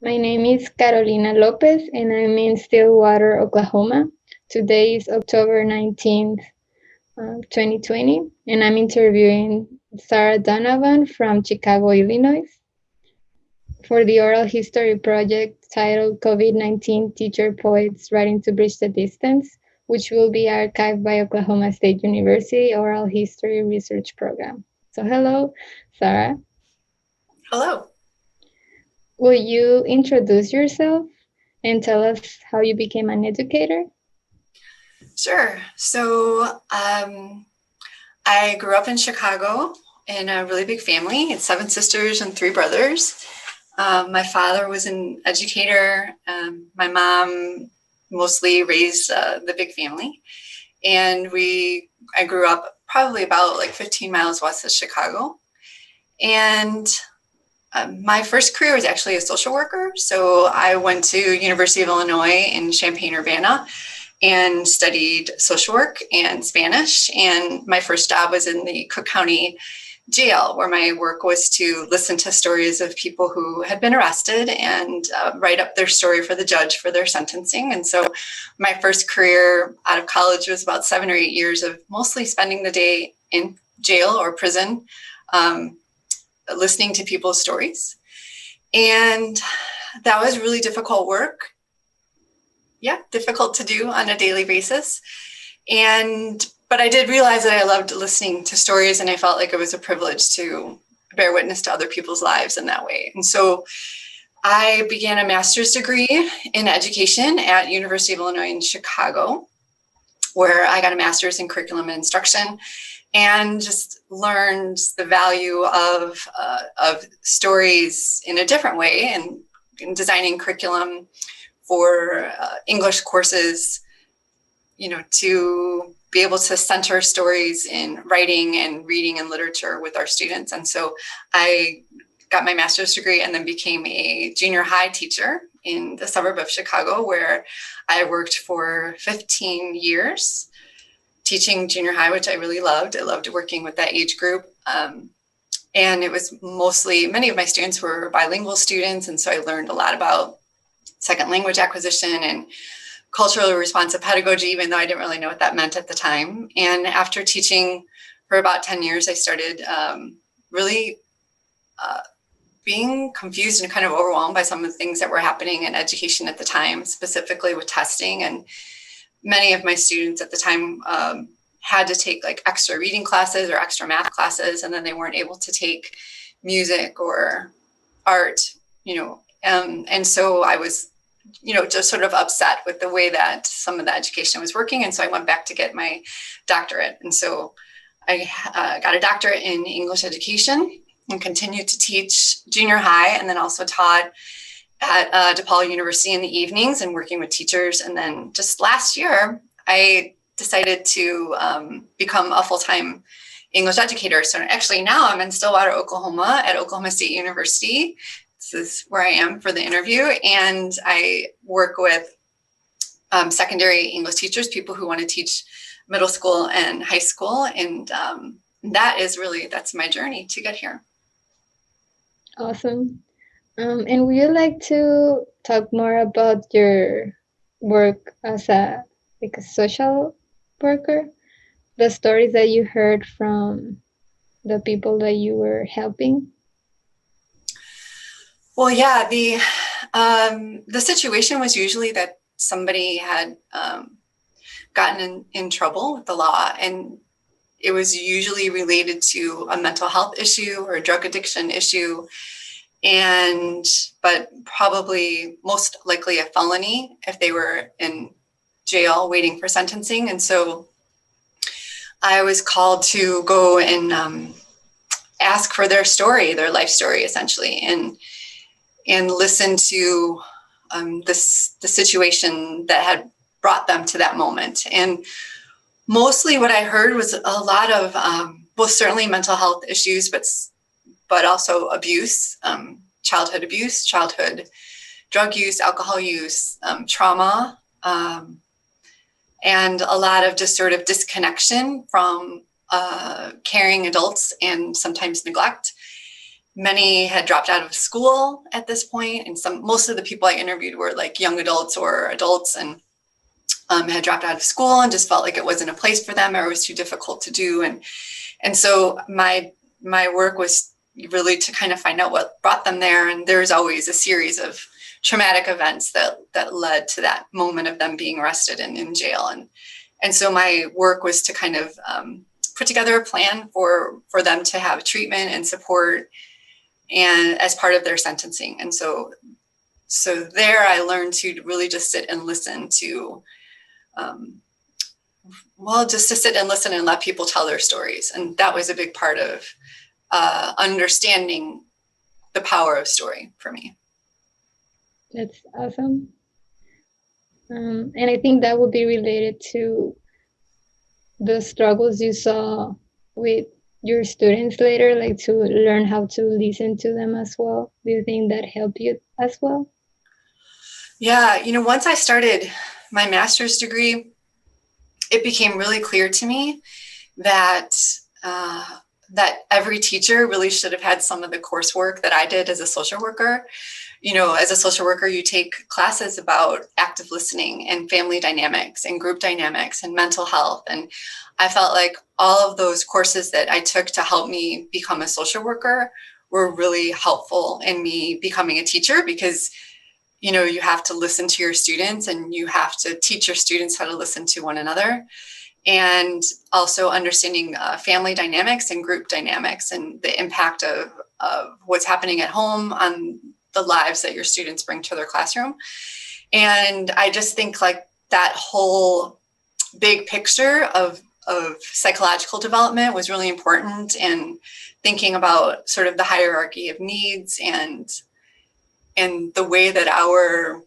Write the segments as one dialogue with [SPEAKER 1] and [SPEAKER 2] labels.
[SPEAKER 1] My name is Carolina Lopez and I'm in Stillwater, Oklahoma. Today is October 19th, 2020, and I'm interviewing Sarah Donovan from Chicago, Illinois for the oral history project titled COVID-19 Teacher Poets Writing to Bridge the Distance, which will be archived by Oklahoma State University Oral History Research Program. So hello, Sarah.
[SPEAKER 2] Hello.
[SPEAKER 1] Will you introduce yourself and tell us how you became an educator?
[SPEAKER 2] Sure. So I grew up in Chicago in a really big family. It's 7 sisters and 3 brothers. My father was an educator. My mom mostly raised the big family. And I grew up probably about like 15 miles west of Chicago. And my first career was actually a social worker. So I went to University of Illinois in Champaign-Urbana and studied social work and Spanish. And my first job was in the Cook County Jail, where my work was to listen to stories of people who had been arrested and write up their story for the judge for their sentencing. And so my first career out of college was about 7 or 8 years of mostly spending the day in jail or prison, listening to people's stories. And that was really difficult work. Yeah, difficult to do on a daily basis. But I did realize that I loved listening to stories, and I felt like it was a privilege to bear witness to other people's lives in that way. And so I began a master's degree in education at University of Illinois in Chicago, where I got a master's in curriculum and instruction, and just learned the value of stories in a different way, and in designing curriculum for English courses, to be able to center stories in writing and reading and literature with our students. And so I got my master's degree and then became a junior high teacher in the suburb of Chicago, where I worked for 15 years teaching junior high, which I really loved. I loved working with that age group. And it was many of my students were bilingual students. And so I learned a lot about second language acquisition and culturally responsive pedagogy, even though I didn't really know what that meant at the time. And after teaching for about 10 years, I started really being confused and kind of overwhelmed by some of the things that were happening in education at the time, specifically with testing. And many of my students at the time had to take like extra reading classes or extra math classes, and then they weren't able to take music or art, and so I was just sort of upset with the way that some of the education was working. And so I went back to get my doctorate. And so I got a doctorate in English education and continued to teach junior high, and then also taught at DePaul University in the evenings and working with teachers. And then just last year, I decided to become a full-time English educator. So actually now I'm in Stillwater, Oklahoma at Oklahoma State University. This is where I am for the interview. And I work with secondary English teachers, people who want to teach middle school and high school. And that's my journey to get here.
[SPEAKER 1] Awesome. And would you like to talk more about your work as a social worker? The stories that you heard from the people that you were helping?
[SPEAKER 2] Well, yeah, the situation was usually that somebody had gotten in trouble with the law, and it was usually related to a mental health issue or a drug addiction issue, but probably most likely a felony if they were in jail waiting for sentencing. And so I was called to go and ask for their story, their life story, essentially, and listen to the situation that had brought them to that moment. And mostly what I heard was a lot of, certainly mental health issues, but also abuse, childhood abuse, childhood drug use, alcohol use, trauma, and a lot of just sort of disconnection from caring adults and sometimes neglect. Many had dropped out of school at this point, and most of the people I interviewed were like young adults or adults, and had dropped out of school and just felt like it wasn't a place for them, or it was too difficult to do. And so my work was really to kind of find out what brought them there. And there's always a series of traumatic events that led to that moment of them being arrested and in jail. And so my work was to kind of put together a plan for them to have treatment and support, and as part of their sentencing. And so there I learned to really just sit and listen to, just to sit and listen and let people tell their stories. And that was a big part of understanding the power of story for me.
[SPEAKER 1] That's awesome. And I think that would be related to the struggles you saw with your students later, like to learn how to listen to them as well. Do you think that helped you as well?
[SPEAKER 2] Yeah, once I started my master's degree, it became really clear to me that every teacher really should have had some of the coursework that I did as a social worker. As a social worker, you take classes about active listening and family dynamics and group dynamics and mental health. And I felt like all of those courses that I took to help me become a social worker were really helpful in me becoming a teacher, because you have to listen to your students and you have to teach your students how to listen to one another. And also understanding family dynamics and group dynamics and the impact of what's happening at home on the lives that your students bring to their classroom. And I just think like that whole big picture of psychological development was really important, and thinking about sort of the hierarchy of needs and the way that our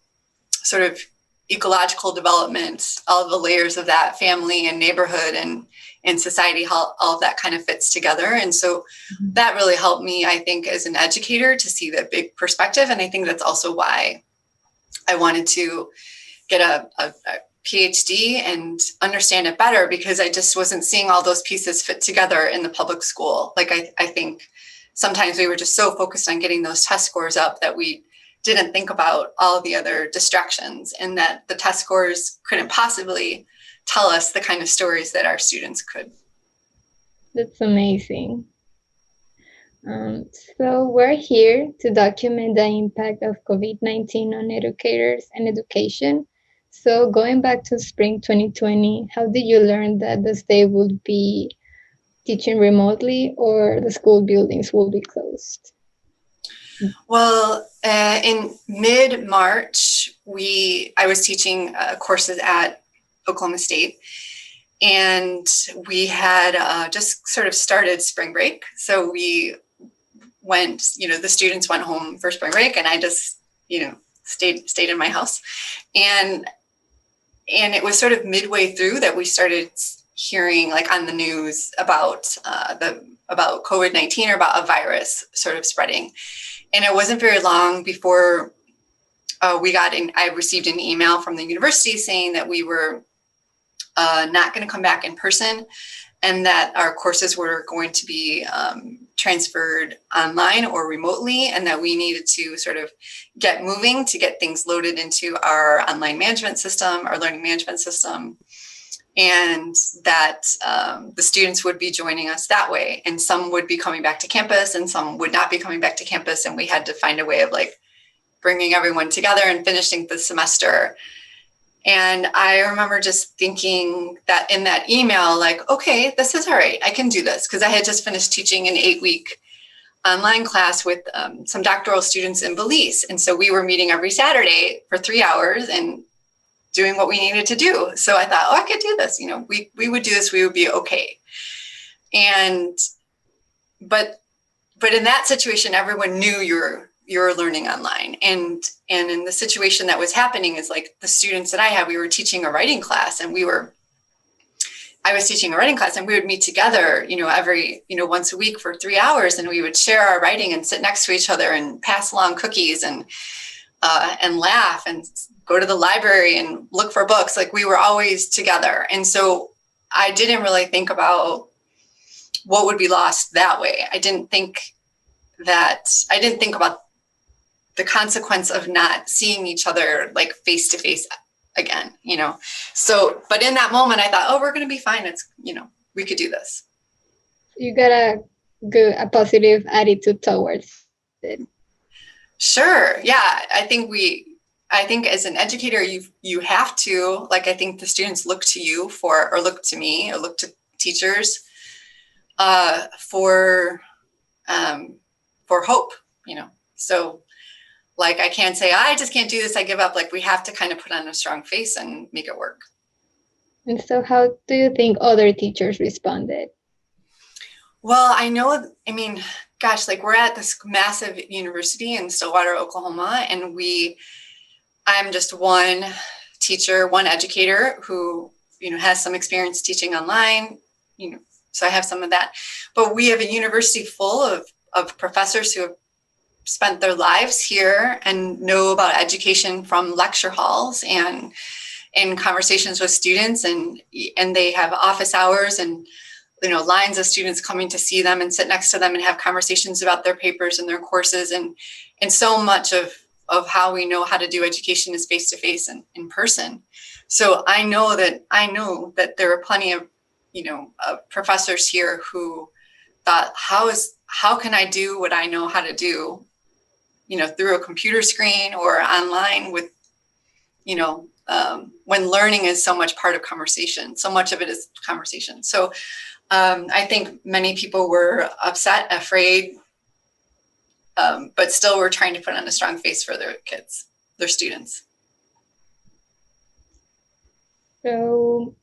[SPEAKER 2] sort of ecological development, all the layers of that, family and neighborhood and society, how all of that kind of fits together. And so that really helped me, I think, as an educator, to see the big perspective. And I think that's also why I wanted to get a PhD and understand it better, because I just wasn't seeing all those pieces fit together in the public school. Like I think sometimes we were just so focused on getting those test scores up that we didn't think about all the other distractions, and that the test scores couldn't possibly tell us the kind of stories that our students could.
[SPEAKER 1] That's amazing. So we're here to document the impact of COVID-19 on educators and education. So going back to spring 2020, how did you learn that the state would be teaching remotely or the school buildings will be closed?
[SPEAKER 2] Well, in mid-March, I was teaching courses at Oklahoma State, and we had just sort of started spring break. So we went, the students went home for spring break, and I just, stayed in my house. And it was sort of midway through that we started hearing, like on the news, about COVID-19, or about a virus sort of spreading. And it wasn't very long before I received an email from the university saying that we were not going to come back in person, and that our courses were going to be transferred online or remotely, and that we needed to sort of get moving to get things loaded into our online management system, our learning management system, and that the students would be joining us that way. And some would be coming back to campus and some would not be coming back to campus. And we had to find a way of like bringing everyone together and finishing the semester. And I remember just thinking that in that email, like, okay, this is all right. I can do this. Because I had just finished teaching an 8-week online class with some doctoral students in Belize. And so we were meeting every Saturday for 3 hours and doing what we needed to do. So I thought, I could do this. We would do this. We would be okay. But in that situation, everyone knew you're learning online. And in the situation that was happening is like the students that I had, we were teaching a writing class, and I was teaching a writing class, and we would meet together, every, once a week for 3 hours, and we would share our writing and sit next to each other and pass along cookies and laugh and go to the library and look for books. Like we were always together. And so I didn't really think about what would be lost that way. I didn't think that I didn't think about the consequence of not seeing each other like face to face again, you know? So, but in that moment I thought, oh, we're going to be fine. It's, you know, we could do this.
[SPEAKER 1] You got a positive attitude towards it.
[SPEAKER 2] Sure. Yeah. I think as an educator, you have to, like, I think the students look to you or look to me, or look to teachers, for hope, you know? So like, I can't say, I just can't do this, I give up. Like, we have to kind of put on a strong face and make it work.
[SPEAKER 1] And so how do you think other teachers responded?
[SPEAKER 2] Well, I mean, gosh, like, we're at this massive university in Stillwater, Oklahoma, and I'm just one teacher, one educator who, you know, has some experience teaching online, you know, so I have some of that. But we have a university full of professors who have spent their lives here and know about education from lecture halls and in conversations with students, and they have office hours and, you know, lines of students coming to see them and sit next to them and have conversations about their papers and their courses, and so much of how we know how to do education is face to face and in person. So I know that there are plenty of, you know, professors here who thought, how can I do what I know how to do, you know, through a computer screen or online with, you know, when learning is so much part of conversation, so much of it is conversation. So I think many people were upset, afraid, but still were trying to put on a strong face for their kids, their students.
[SPEAKER 1] So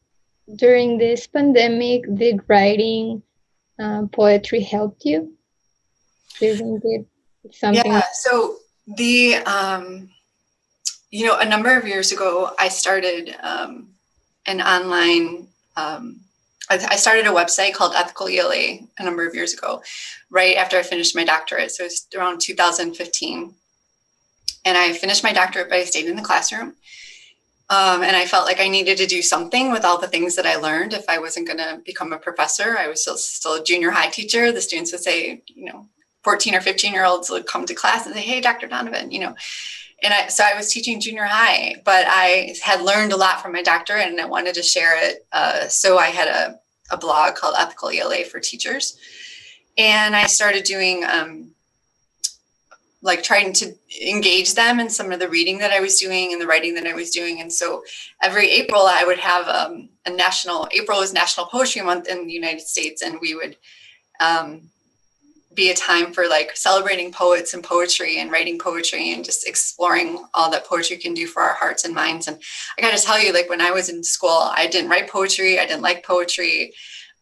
[SPEAKER 1] during this pandemic, did writing poetry help you? Do you think it's something?
[SPEAKER 2] Yeah, so you know, a number of years ago, I started an online, I started a website called Ethical ELA a number of years ago, right after I finished my doctorate. So it's around 2015. And I finished my doctorate, but I stayed in the classroom. And I felt like I needed to do something with all the things that I learned. If I wasn't going to become a professor, I was still a junior high teacher. The students would say, you know, 14 or 15-year-olds would come to class and say, hey, Dr. Donovan, you know. And so I was teaching junior high, but I had learned a lot from my doctorate and I wanted to share it. So I had a blog called Ethical ELA for Teachers. And I started doing, like, trying to engage them in some of the reading that I was doing and the writing that I was doing. And so every April I would have April is National Poetry Month in the United States. And we would be a time for like celebrating poets and poetry and writing poetry and just exploring all that poetry can do for our hearts and minds. And I got to tell you, like, when I was in school, I didn't write poetry. I didn't like poetry.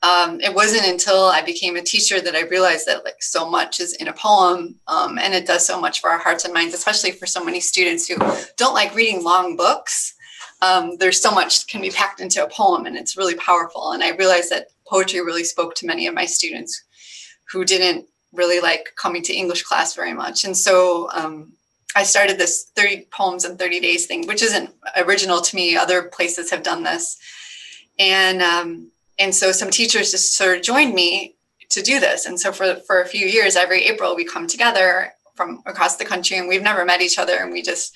[SPEAKER 2] It wasn't until I became a teacher that I realized that, like, so much is in a poem, and it does so much for our hearts and minds, especially for so many students who don't like reading long books. There's so much can be packed into a poem, and it's really powerful. And I realized that poetry really spoke to many of my students who didn't really like coming to English class very much. And so I started this 30 poems in 30 days thing, which isn't original to me. Other places have done this. And so some teachers just sort of joined me to do this. And so for a few years, every April, we come together from across the country, and we've never met each other, and we just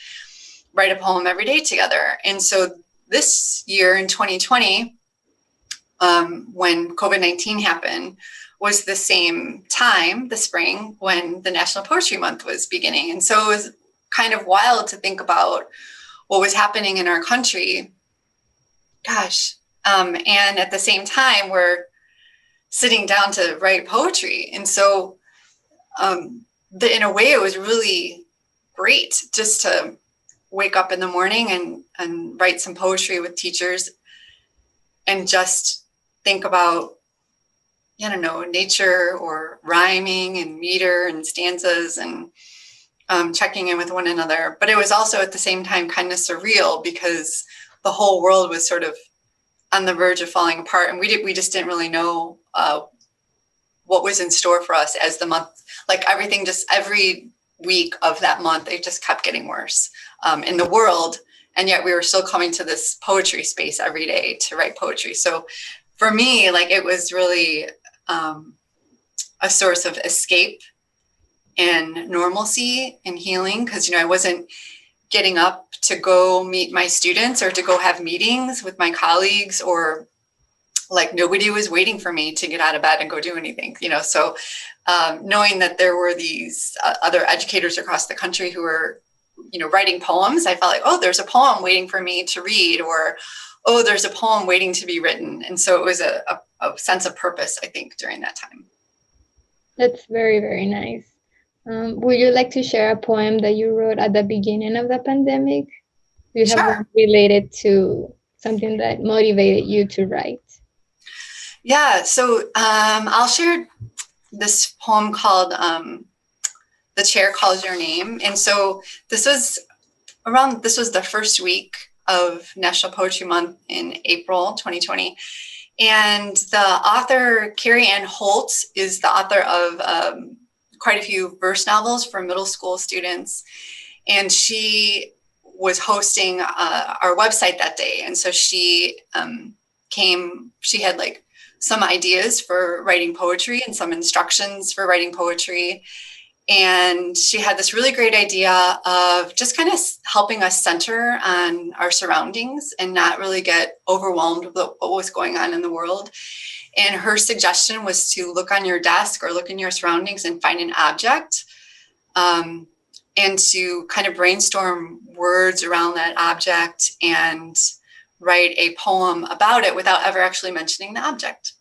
[SPEAKER 2] write a poem every day together. And so this year in 2020, when COVID-19 happened, was the same time, the spring, when the National Poetry Month was beginning. And so it was kind of wild to think about what was happening in our country. Gosh. And at the same time, we're sitting down to write poetry. And so in a way, it was really great just to wake up in the morning and write some poetry with teachers and just think about, I don't know, nature or rhyming and meter and stanzas and checking in with one another. But it was also at the same time kind of surreal because the whole world was sort of on the verge of falling apart. And we just didn't really know what was in store for us as the month, like everything, just every week of that month, it just kept getting worse in the world. And yet we were still coming to this poetry space every day to write poetry. So for me, like, it was really a source of escape and normalcy and healing, because, I wasn't getting up to go meet my students or to go have meetings with my colleagues, or like nobody was waiting for me to get out of bed and go do anything, so knowing that there were these other educators across the country who were, writing poems, I felt like, oh, there's a poem waiting for me to read, or, oh, there's a poem waiting to be written. And so it was a sense of purpose, I think, during that time.
[SPEAKER 1] That's very, very nice. Would you like to share a poem that you wrote at the beginning of the pandemic? Do you have
[SPEAKER 2] Sure.
[SPEAKER 1] one related to something that motivated you to write?
[SPEAKER 2] Yeah, so I'll share this poem called The Chair Calls Your Name. And so this was the first week of National Poetry Month in April 2020. And the author, Carrie Ann Holt, is the author of quite a few verse novels for middle school students. And she was hosting our website that day. And so she had like some ideas for writing poetry and some instructions for writing poetry. And she had this really great idea of just kind of helping us center on our surroundings and not really get overwhelmed with what was going on in the world. And her suggestion was to look on your desk or look in your surroundings and find an object, and to kind of brainstorm words around that object and write a poem about it without ever actually mentioning the object.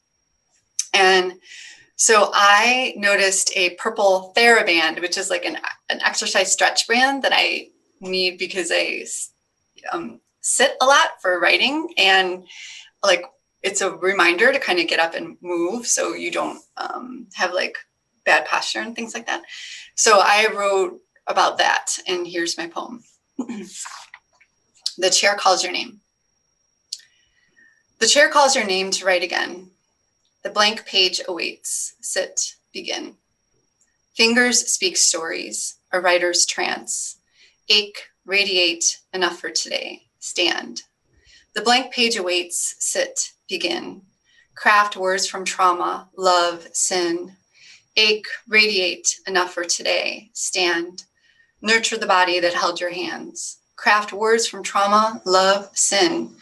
[SPEAKER 2] And so I noticed a purple TheraBand, which is like an exercise stretch band that I need because I sit a lot for writing, and like it's a reminder to kind of get up and move so you don't have like bad posture and things like that. So I wrote about that, and here's my poem. The chair calls your name. The chair calls your name to write again. The blank page awaits. Sit, begin. Fingers speak stories, a writer's trance. Ache, radiate, enough for today. Stand. The blank page awaits. Sit, begin. Craft words from trauma, love, sin. Ache, radiate, enough for today. Stand. Nurture the body that held your hands. Craft words from trauma, love, sin.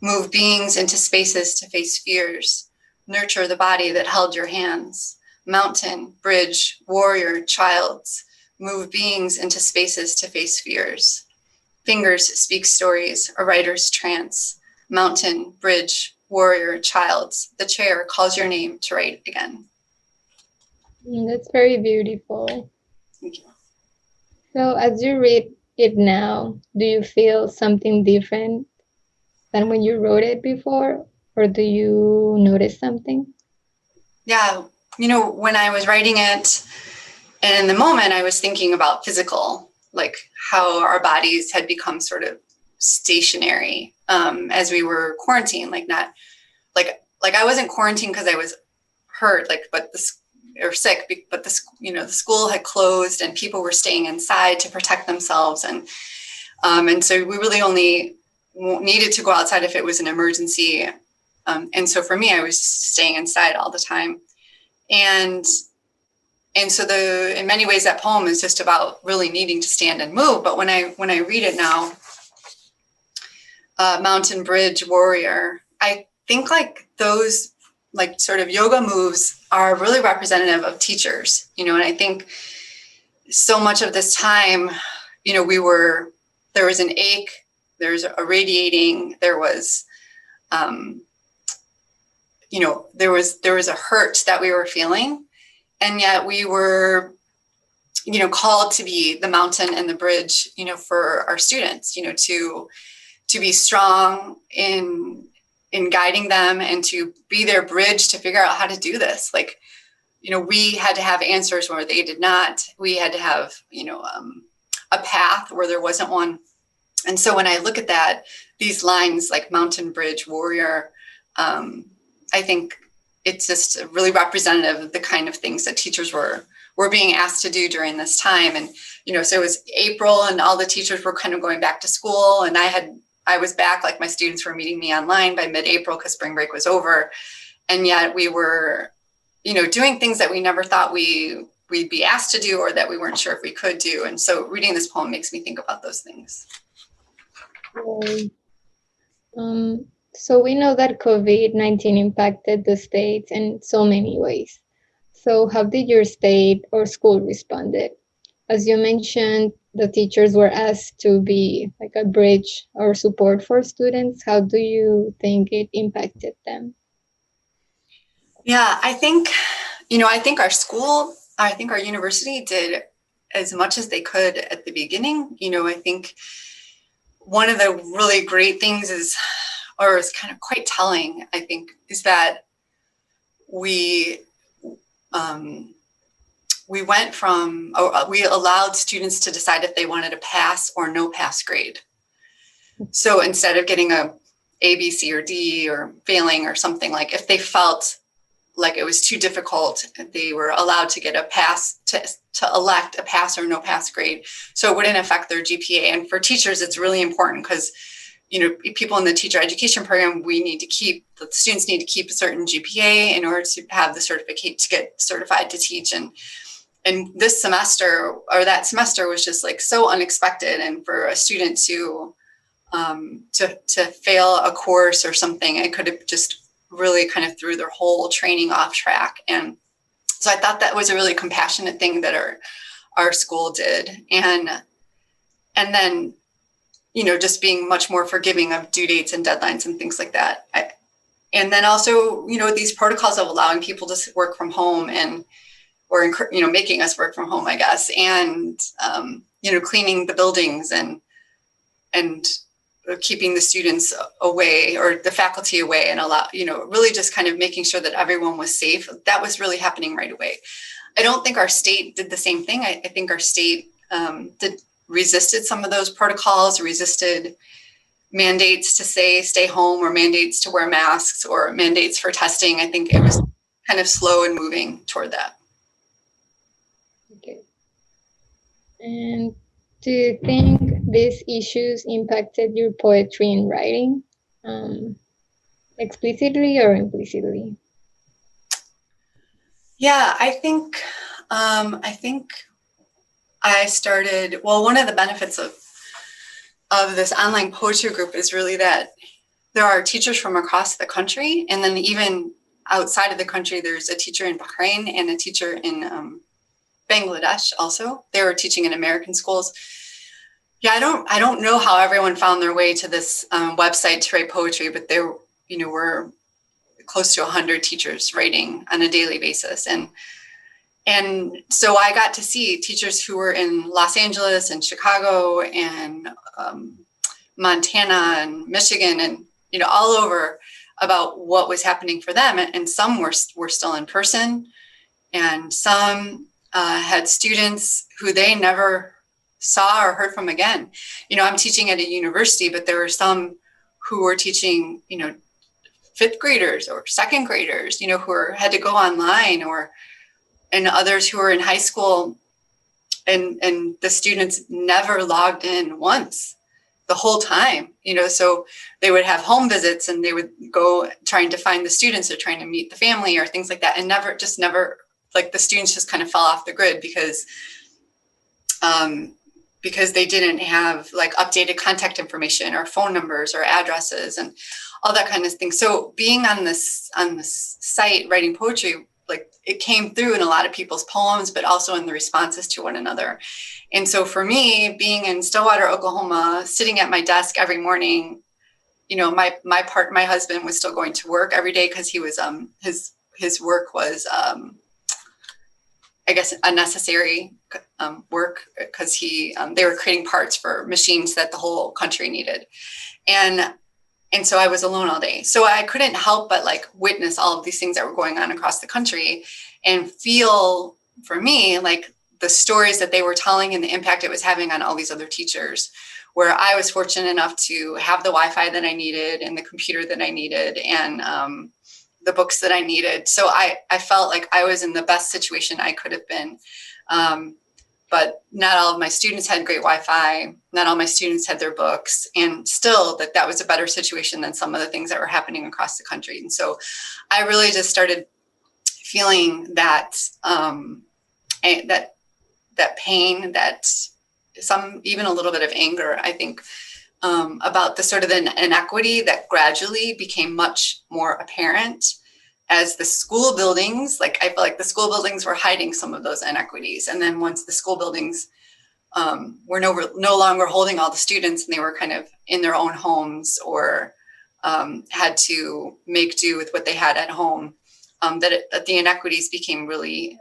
[SPEAKER 2] Move beings into spaces to face fears. Nurture the body that held your hands. Mountain, bridge, warrior, childs. Move beings into spaces to face fears. Fingers speak stories, a writer's trance. Mountain, bridge, warrior, childs. The chair calls your name to write again.
[SPEAKER 1] That's very beautiful.
[SPEAKER 2] Thank you.
[SPEAKER 1] So as you read it now, do you feel something different than when you wrote it before? Or do you notice something?
[SPEAKER 2] Yeah, when I was writing it, and in the moment I was thinking about physical, like how our bodies had become sort of stationary as we were quarantined, like not like I wasn't quarantined because I was hurt, or sick, but the school had closed and people were staying inside to protect themselves, and so we really only needed to go outside if it was an emergency. And so for me, I was staying inside all the time. And so in many ways, that poem is just about really needing to stand and move. But when I read it now, Mountain, Bridge, Warrior, I think like those like sort of yoga moves are really representative of teachers, and I think so much of this time, there was an ache, there's a radiating, there was, there was a hurt that we were feeling, and yet we were, called to be the mountain and the bridge, for our students, to be strong in guiding them and to be their bridge to figure out how to do this. Like, we had to have answers where they did not. We had to have, a path where there wasn't one. And so when I look at that, these lines like mountain, bridge, warrior, I think it's just really representative of the kind of things that teachers were being asked to do during this time. And, so it was April and all the teachers were kind of going back to school, and I was back, like my students were meeting me online by mid-April because spring break was over. And yet we were, doing things that we never thought we we'd be asked to do or that we weren't sure if we could do. And so reading this poem makes me think about those things.
[SPEAKER 1] So we know that COVID-19 impacted the state in so many ways. So how did your state or school responded? As you mentioned, the teachers were asked to be like a bridge or support for students. How do you think it impacted them?
[SPEAKER 2] Yeah, I think our university did as much as they could at the beginning. I think one of the really great things is kind of quite telling, I think, is that we allowed students to decide if they wanted a pass or no pass grade. So instead of getting a B, C, or D or failing or something, like if they felt like it was too difficult, they were allowed to get a pass, to elect a pass or no pass grade. So it wouldn't affect their GPA. And for teachers, it's really important because, people in the teacher education program, the students need to keep a certain GPA in order to have the certificate to get certified to teach. And this semester or that semester was just like so unexpected. And for a student to fail a course or something, it could have just really kind of threw their whole training off track. And so I thought that was a really compassionate thing that our school did. And then, just being much more forgiving of due dates and deadlines and things like that. And then also, these protocols of allowing people to work from home or making us work from home, I guess, and, cleaning the buildings and keeping the students away or the faculty away and really just kind of making sure that everyone was safe. That was really happening right away. I don't think our state did the same thing. I think our state resisted some of those protocols, resisted mandates to stay home or mandates to wear masks or mandates for testing. I think it was kind of slow and moving toward that.
[SPEAKER 1] Okay. And do you think these issues impacted your poetry and writing, explicitly or implicitly?
[SPEAKER 2] Yeah, I think I started. Well, one of the benefits of this online poetry group is really that there are teachers from across the country, and then even outside of the country, there's a teacher in Bahrain and a teacher in Bangladesh. Also, they were teaching in American schools. Yeah, I don't know how everyone found their way to this website to write poetry, but there, were close to 100 teachers writing on a daily basis, and so I got to see teachers who were in Los Angeles and Chicago and Montana and Michigan and all over about what was happening for them, and some were still in person, and some had students who they never saw or heard from again. I'm teaching at a university, but there were some who were teaching, fifth graders or second graders, who had to go online, and others who were in high school, and the students never logged in once the whole time, so they would have home visits and they would go trying to find the students or trying to meet the family or things like that. And never, like the students just kind of fell off the grid because they didn't have like updated contact information or phone numbers or addresses and all that kind of thing. So being on this site, writing poetry, like it came through in a lot of people's poems, but also in the responses to one another. And so for me, being in Stillwater, Oklahoma, sitting at my desk every morning, my husband was still going to work every day because he was, his work was, I guess, unnecessary work because they were creating parts for machines that the whole country needed. And so I was alone all day. So I couldn't help but like witness all of these things that were going on across the country and feel, for me, like the stories that they were telling and the impact it was having on all these other teachers, where I was fortunate enough to have the Wi-Fi that I needed and the computer that I needed and the books that I needed. So I felt like I was in the best situation I could have been. But not all of my students had great Wi-Fi. Not all my students had their books. And still that was a better situation than some of the things that were happening across the country. And so I really just started feeling that that pain, that some even a little bit of anger, I think, about the sort of an inequity that gradually became much more apparent as the school buildings, like I feel like the school buildings were hiding some of those inequities. And then once the school buildings were no longer holding all the students and they were kind of in their own homes or had to make do with what they had at home, that the inequities became really,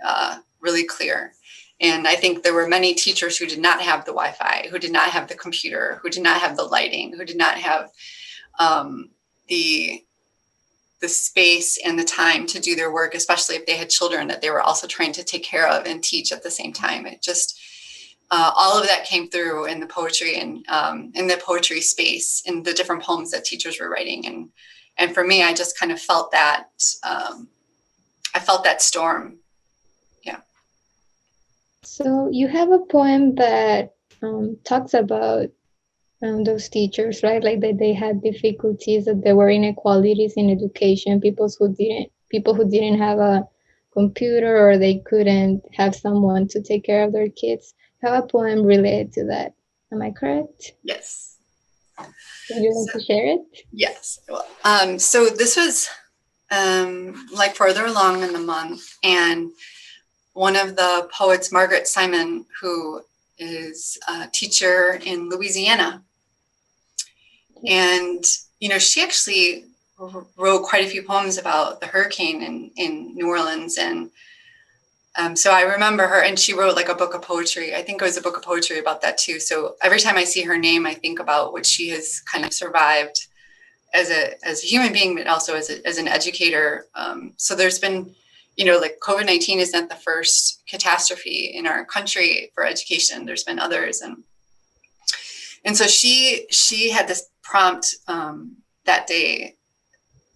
[SPEAKER 2] really clear. And I think there were many teachers who did not have the Wi-Fi, who did not have the computer, who did not have the lighting, who did not have the space and the time to do their work, especially if they had children that they were also trying to take care of and teach at the same time. It just, all of that came through in the poetry and in the poetry space, in the different poems that teachers were writing. And for me, I just kind of felt that, I felt that storm. Yeah.
[SPEAKER 1] So you have a poem that talks about those teachers, right? Like that they had difficulties, that there were inequalities in education, people who didn't have a computer or they couldn't have someone to take care of their kids. You have a poem related to that. Am I correct?
[SPEAKER 2] Yes.
[SPEAKER 1] Would you like to share it?
[SPEAKER 2] Yes. So this was like further along in the month, and one of the poets, Margaret Simon, who is a teacher in Louisiana. And, you know, she actually wrote quite a few poems about the hurricane in New Orleans. And so I remember her, and she wrote like a book of poetry. I think it was a book of poetry about that too. So every time I see her name, I think about what she has kind of survived as a human being, but also as an educator. So there's been, you know, like COVID-19 is not the first catastrophe in our country for education. There's been others. And so she had this prompt that day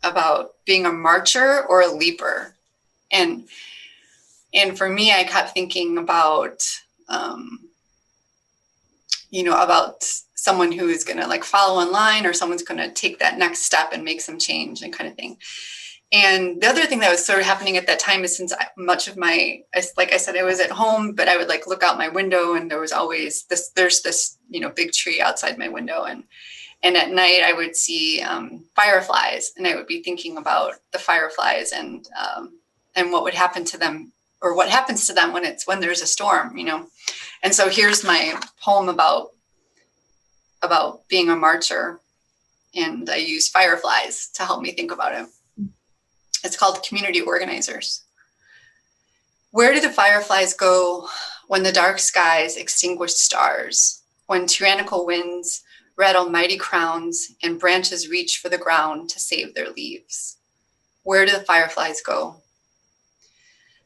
[SPEAKER 2] about being a marcher or a leaper. And for me, I kept thinking about, you know, about someone who is going to like follow in line, or someone's going to take that next step and make some change and kind of thing. And the other thing that was sort of happening at that time is, since much of my, like I said, I was at home, but I would like look out my window and there was always there's this, you know, big tree outside my window. And at night I would see fireflies, and I would be thinking about the fireflies and what would happen to them, or what happens to them when there's a storm, you know. And so here's my poem about being a marcher, and I use fireflies to help me think about it. It's called Community Organizers. Where do the fireflies go when the dark skies extinguish stars, when tyrannical winds rattle mighty crowns and branches reach for the ground to save their leaves? Where do the fireflies go?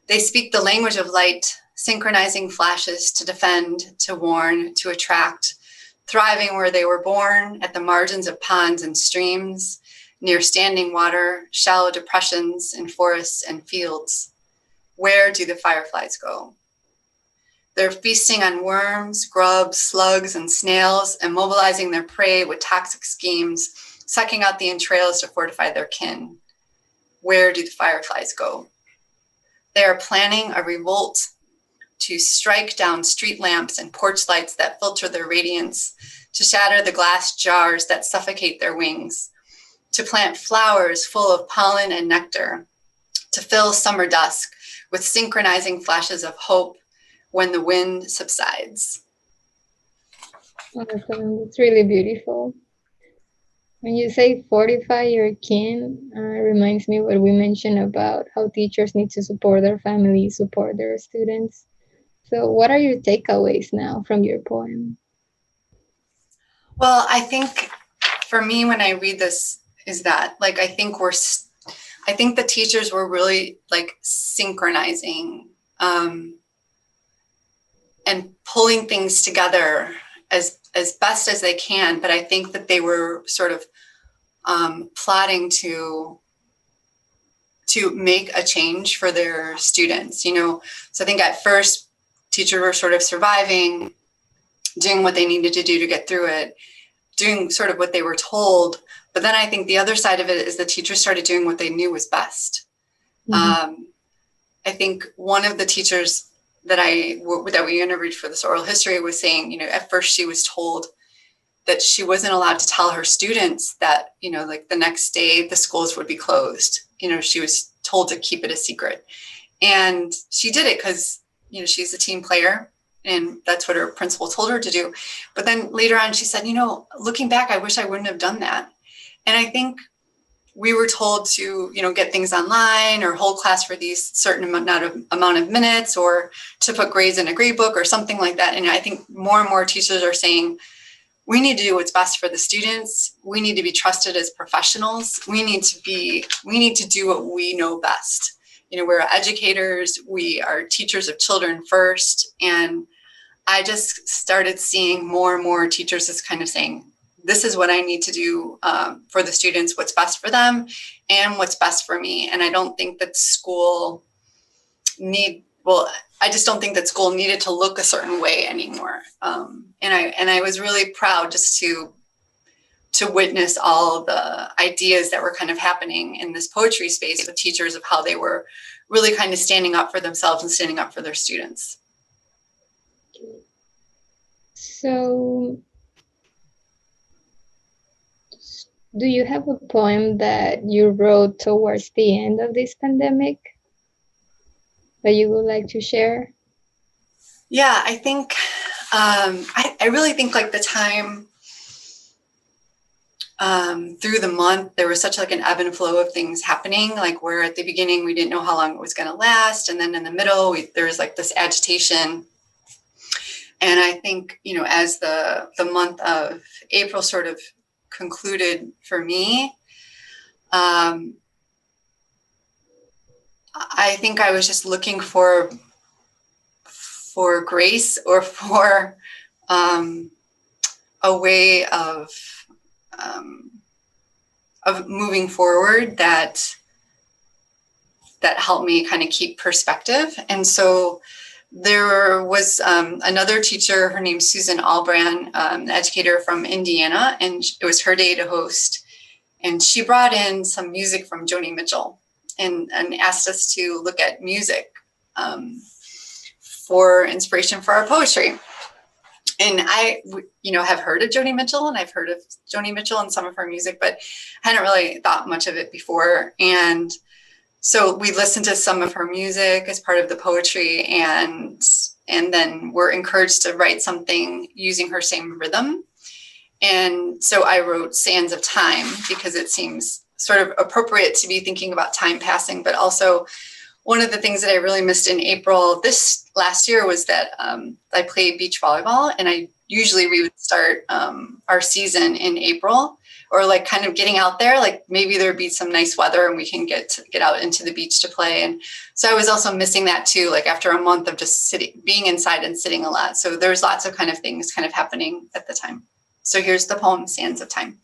[SPEAKER 2] They speak the language of light, synchronizing flashes to defend, to warn, to attract, thriving where they were born, at the margins of ponds and streams, near standing water, shallow depressions in forests and fields. Where do the fireflies go? They're feasting on worms, grubs, slugs, and snails, immobilizing their prey with toxic schemes, sucking out the entrails to fortify their kin. Where do the fireflies go? They are planning a revolt to strike down street lamps and porch lights that filter their radiance, to shatter the glass jars that suffocate their wings, to plant flowers full of pollen and nectar, to fill summer dusk with synchronizing flashes of hope when the wind subsides.
[SPEAKER 1] Awesome. It's really beautiful. When you say fortify your kin, it reminds me what we mentioned about how teachers need to support their families, support their students. So what are your takeaways now from your poem?
[SPEAKER 2] Well, I think for me, when I read this, is that like, I think the teachers were really like synchronizing and pulling things together as best as they can. But I think that they were sort of plotting to make a change for their students, you know. So I think at first teachers were sort of surviving, doing what they needed to do to get through it, doing sort of what they were told. But then I think the other side of it is the teachers started doing what they knew was best. Mm-hmm. I think one of the teachers that we interviewed for this oral history was saying, at first she was told that she wasn't allowed to tell her students that, like the next day the schools would be closed. She was told to keep it a secret. And she did it because, she's a team player and that's what her principal told her to do. But then later on she said, looking back, I wish I wouldn't have done that. And I think we were told to, get things online or hold class for these certain amount of minutes, or to put grades in a grade book or something like that. And I think more and more teachers are saying, we need to do what's best for the students. We need to be trusted as professionals. We need to do what we know best. We're educators. We are teachers of children first. And I just started seeing more and more teachers as kind of saying, this is what I need to do for the students, what's best for them and what's best for me. And I don't think that I just don't think that school needed to look a certain way anymore. And I was really proud just to witness all the ideas that were kind of happening in this poetry space with teachers of how they were really kind of standing up for themselves and standing up for their students.
[SPEAKER 1] So, do you have a poem that you wrote towards the end of this pandemic that you would like to share?
[SPEAKER 2] Yeah, I think, I really think like the time through the month, there was such like an ebb and flow of things happening, like where at the beginning, we didn't know how long it was going to last. And then in the middle, there was like this agitation. And I think, as the month of April sort of concluded for me, I think I was just looking for grace or for a way of moving forward that helped me kind of keep perspective. And so there was another teacher, her name's Susan Albrand, an educator from Indiana, and it was her day to host. And she brought in some music from Joni Mitchell and asked us to look at music for inspiration for our poetry. And I, have heard of Joni Mitchell, and I've heard of Joni Mitchell and some of her music, but I hadn't really thought much of it before. And so we listened to some of her music as part of the poetry, and then we're encouraged to write something using her same rhythm. And so I wrote Sands of Time because it seems sort of appropriate to be thinking about time passing. But also one of the things that I really missed in April this last year was that I played beach volleyball, and we would start our season in April, or like kind of getting out there, like maybe there'd be some nice weather and we can get out into the beach to play. And so I was also missing that too, like after a month of just being inside and sitting a lot. So there's lots of kind of things kind of happening at the time. So here's the poem, Sands of Time.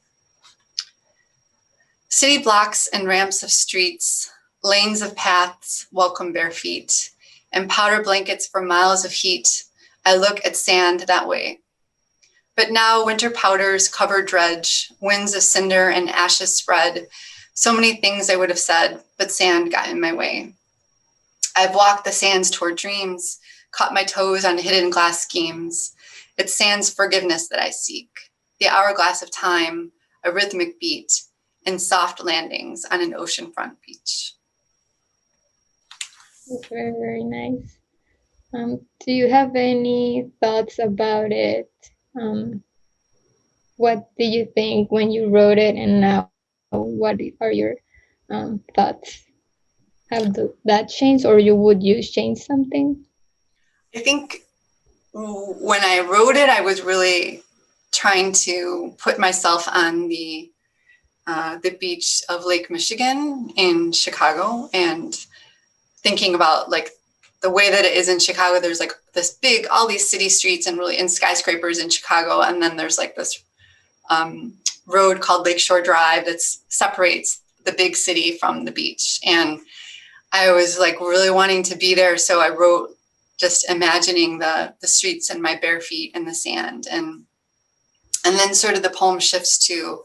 [SPEAKER 2] City blocks and ramps of streets, lanes of paths welcome bare feet, and powder blankets for miles of heat. I look at sand that way. But now winter powders cover dredge, winds of cinder and ashes spread. So many things I would have said, but sand got in my way. I've walked the sands toward dreams, caught my toes on hidden glass schemes. It's sand's forgiveness that I seek, the hourglass of time, a rhythmic beat, and soft landings on an oceanfront beach.
[SPEAKER 1] That's very, very nice. Do you have any thoughts about it? What did you think when you wrote it, and now what are your thoughts? Have that changed, or would you change something?
[SPEAKER 2] I think when I wrote it, I was really trying to put myself on the beach of Lake Michigan in Chicago, and thinking about like the way that it is in Chicago. There's like this big, all these city streets and really in skyscrapers in Chicago. And then there's like this road called Lakeshore Drive that separates the big city from the beach. And I was like really wanting to be there. So I wrote just imagining the streets and my bare feet in the sand. And then sort of the poem shifts to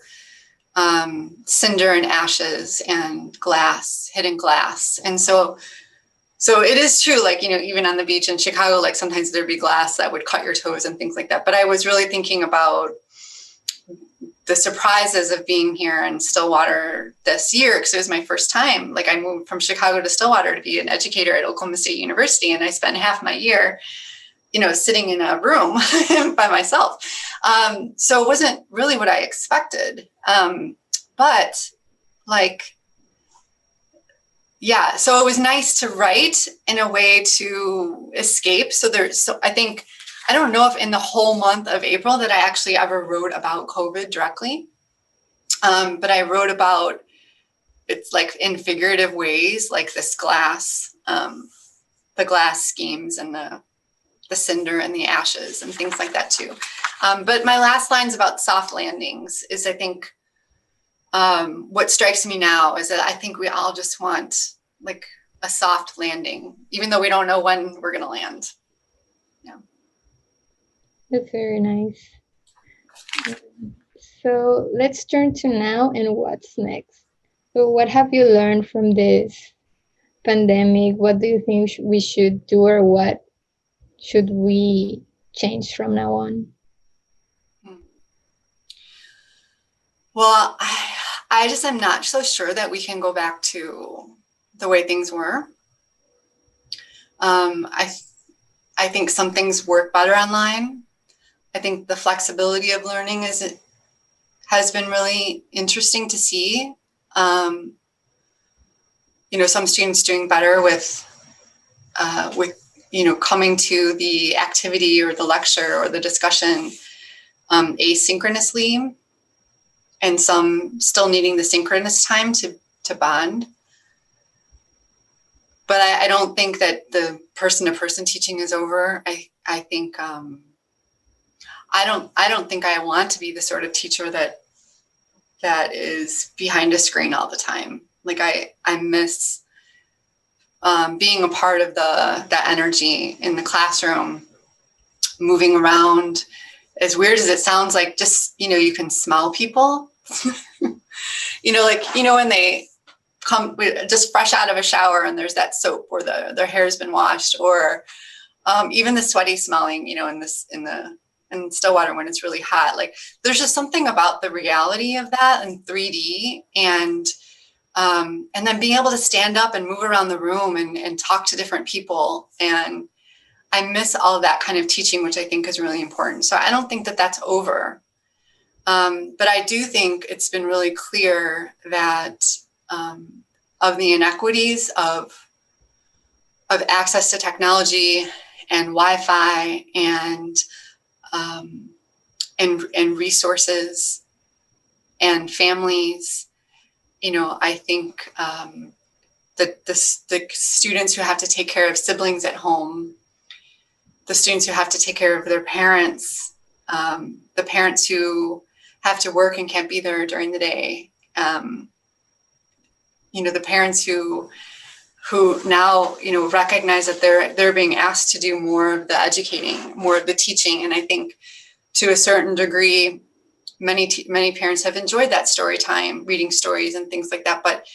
[SPEAKER 2] cinder and ashes and glass, hidden glass. And so So it is true, like, even on the beach in Chicago, like sometimes there'd be glass that would cut your toes and things like that. But I was really thinking about the surprises of being here in Stillwater this year, because it was my first time. Like, I moved from Chicago to Stillwater to be an educator at Oklahoma State University, and I spent half my year, sitting in a room by myself. So it wasn't really what I expected. But like, yeah, so it was nice to write in a way to escape. So I don't know if in the whole month of April that I actually ever wrote about COVID directly. But I wrote about it's like in figurative ways, like this glass, the glass schemes and the cinder and the ashes and things like that too. But my last line's about soft landings is, I think, what strikes me now is that I think we all just want like a soft landing, even though we don't know when we're going to land. Yeah.
[SPEAKER 1] That's very nice. So let's turn to now and what's next. So what have you learned from this pandemic? What do you think we should do, or what should we change from now on?
[SPEAKER 2] Well, I just am not so sure that we can go back to the way things were. I think some things work better online. I think the flexibility of learning has been really interesting to see. Some students doing better with coming to the activity or the lecture or the discussion asynchronously, and some still needing the synchronous time to bond. But I don't think that the person-to-person teaching is over. I think I don't think I want to be the sort of teacher that is behind a screen all the time. Like I miss being a part of that energy in the classroom, moving around. As weird as it sounds, like just you can smell people. When they come just fresh out of a shower and there's that soap, or their hair's been washed, or even the sweaty smelling, in Stillwater when it's really hot. Like, there's just something about the reality of that in 3D, and then being able to stand up and move around the room and talk to different people. And I miss all of that kind of teaching, which I think is really important. So I don't think that that's over. But I do think it's been really clear that of the inequities of access to technology and Wi-Fi and resources and families. I think that the students who have to take care of siblings at home, the students who have to take care of their parents, the parents who have to work and can't be there during the day, the parents who now recognize that they're being asked to do more of the educating, more of the teaching. And I think to a certain degree, many parents have enjoyed that story time, reading stories and things like that. But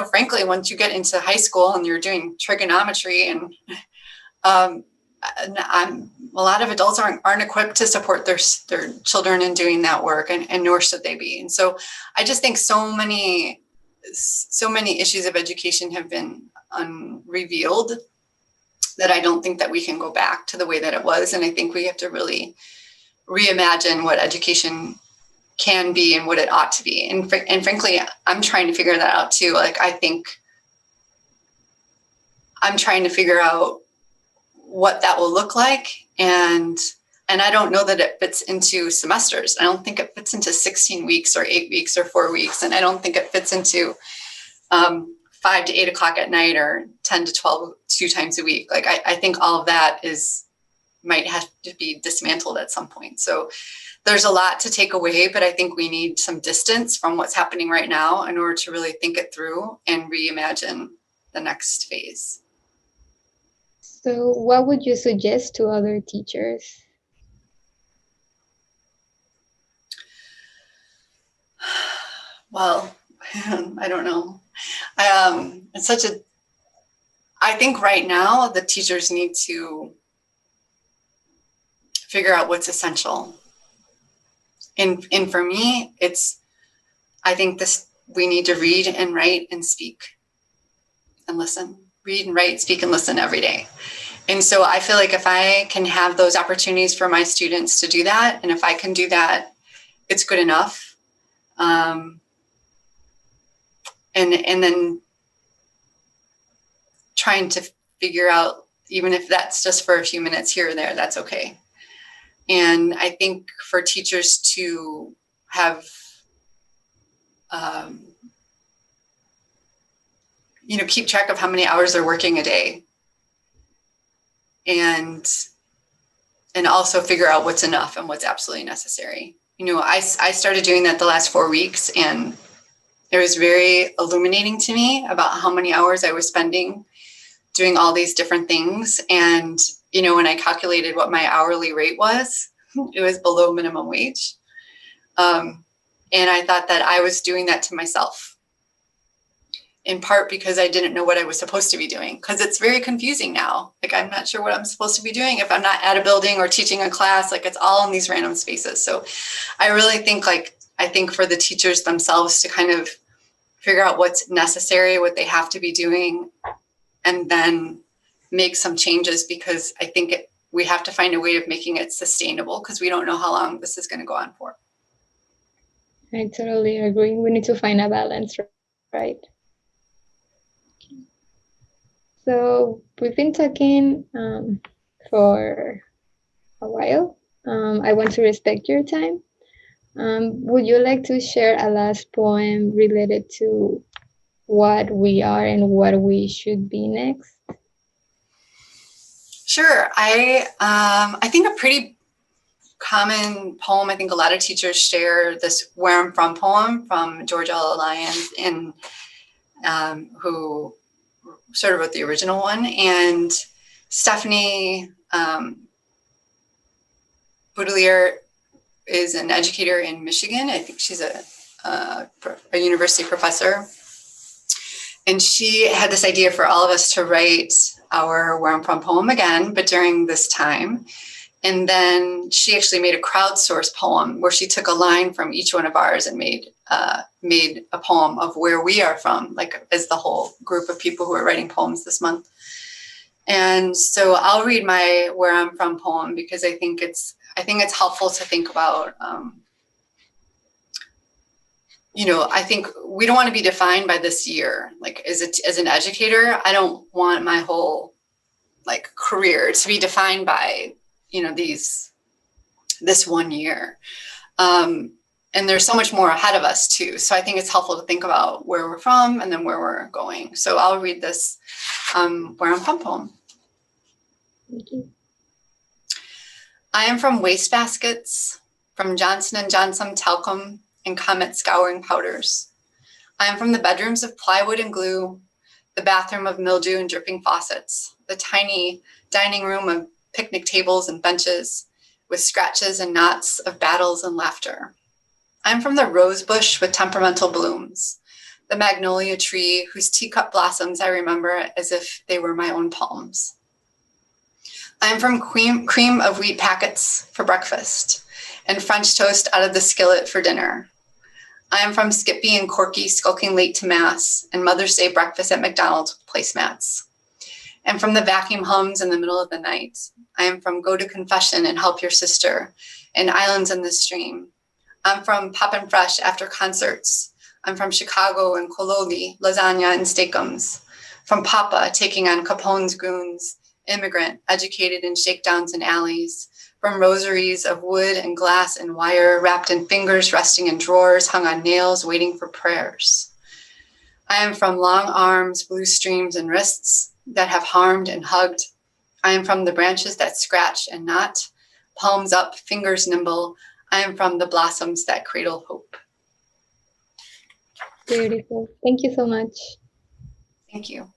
[SPEAKER 2] frankly, once you get into high school and you're doing trigonometry and a lot of adults aren't equipped to support their children in doing that work, and nor should they be. And so I just think so many issues of education have been unrevealed that I don't think that we can go back to the way that it was. And I think we have to really reimagine what education can be and what it ought to be. And frankly, I'm trying to figure that out too. Like, I think I'm trying to figure out what that will look like. And I don't know that it fits into semesters. I don't think it fits into 16 weeks or 8 weeks or 4 weeks. And I don't think it fits into 5 to 8 o'clock at night or 10 to 12, 2 times a week. Like, I think all of that might have to be dismantled at some point. So there's a lot to take away, but I think we need some distance from what's happening right now in order to really think it through and reimagine the next phase.
[SPEAKER 1] So what would you suggest to other teachers?
[SPEAKER 2] Well, I don't know. I think right now the teachers need to figure out what's essential. And for me, I think we need to read and write and speak and listen. Read and write, speak and listen every day. And so I feel like if I can have those opportunities for my students to do that, and if I can do that, it's good enough. And then trying to figure out, even if that's just for a few minutes here or there, that's okay. And I think for teachers to have, keep track of how many hours they're working a day, and also figure out what's enough and what's absolutely necessary. I started doing that the last 4 weeks, and it was very illuminating to me about how many hours I was spending doing all these different things. And, when I calculated what my hourly rate was, it was below minimum wage. And I thought that I was doing that to myself, in part because I didn't know what I was supposed to be doing, because it's very confusing now. Like, I'm not sure what I'm supposed to be doing if I'm not at a building or teaching a class. Like, it's all in these random spaces. So I really think, I think for the teachers themselves to kind of figure out what's necessary, what they have to be doing, and then make some changes, because I think we have to find a way of making it sustainable, because we don't know how long this is going to go on for.
[SPEAKER 1] I totally agree. We need to find a balance, right? So we've been talking for a while. I want to respect your time. Would you like to share a last poem related to what we are and what we should be next?
[SPEAKER 2] Sure. I think a pretty common poem, I think a lot of teachers share, this Where I'm From poem from George L. Lyons, and who sort of wrote the original one. And Stephanie Boudelier is an educator in Michigan. I think she's a university professor. And she had this idea for all of us to write our Where I'm From poem again, but during this time. And then she actually made a crowdsourced poem where she took a line from each one of ours and made a poem of where we are from, like as the whole group of people who are writing poems this month. And so I'll read my Where I'm From poem, because I think it's helpful to think about. I think we don't want to be defined by this year. Like, as an educator, I don't want my whole career to be defined by this 1 year. And there's so much more ahead of us too. So I think it's helpful to think about where we're from and then where we're going. So I'll read this Where I'm From poem.
[SPEAKER 1] Thank you.
[SPEAKER 2] I am from wastebaskets, from Johnson & Johnson talcum and Comet scouring powders. I am from the bedrooms of plywood and glue, the bathroom of mildew and dripping faucets, the tiny dining room of picnic tables and benches with scratches and knots of battles and laughter. I'm from the rose bush with temperamental blooms, the magnolia tree whose teacup blossoms I remember as if they were my own palms. I'm from cream of wheat packets for breakfast and French toast out of the skillet for dinner. I am from Skippy and Corky skulking late to mass and Mother's Day breakfast at McDonald's with placemats. And from the vacuum hums in the middle of the night. I am from Go to Confession and Help Your Sister and Islands in the Stream. I'm from Poppin' Fresh after concerts. I'm from Chicago and Kololi, lasagna and steakums. From Papa taking on Capone's goons, immigrant, educated in shakedowns and alleys. From rosaries of wood and glass and wire wrapped in fingers resting in drawers hung on nails waiting for prayers. I am from long arms, blue streams and wrists that have harmed and hugged. I am from the branches that scratch and knot, palms up, fingers nimble. I am from the blossoms that cradle hope.
[SPEAKER 1] Beautiful. Thank you so much.
[SPEAKER 2] Thank you.